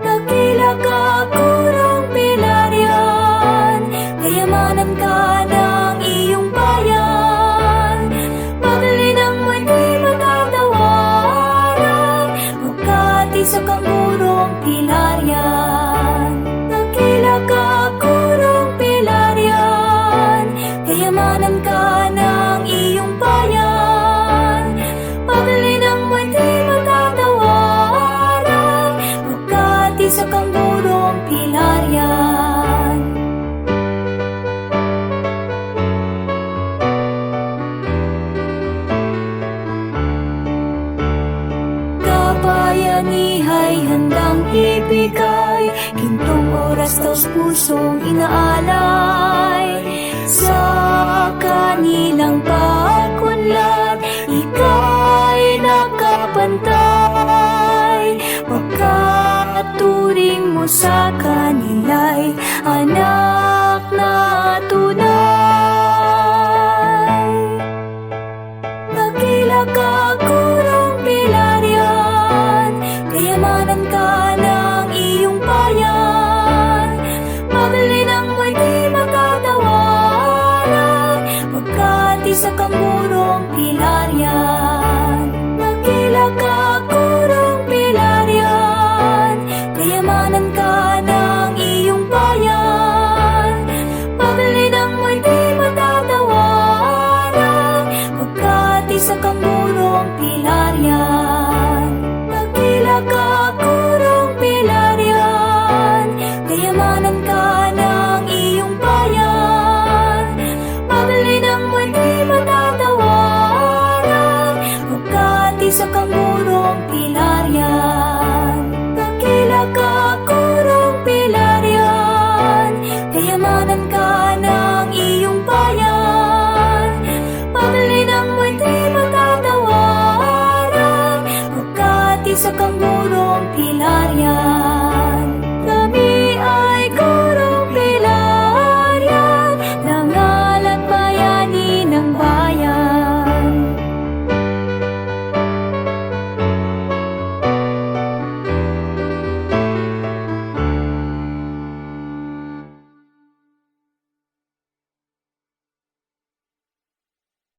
Dakila ka, Gurong Pilarian, kayamanan ka ng iyong bayan. Paglinang mo'y di matatawaran, pagkat isa kang Gurong Pilarian. Dakila ka, Gurong Pilarian, kayamanan ka ng iyong bayan. Paglinang mo'y di matatawaran, pagkat isa kang Gurong Pilarian. Kabayanihay handang ibigay, gintong oras taos pusong inaalay. Sa kanilang pagkunlad, ika'y nakapantay, pagkat turing mo sa kanila'y anak na tunay. Dakila ka,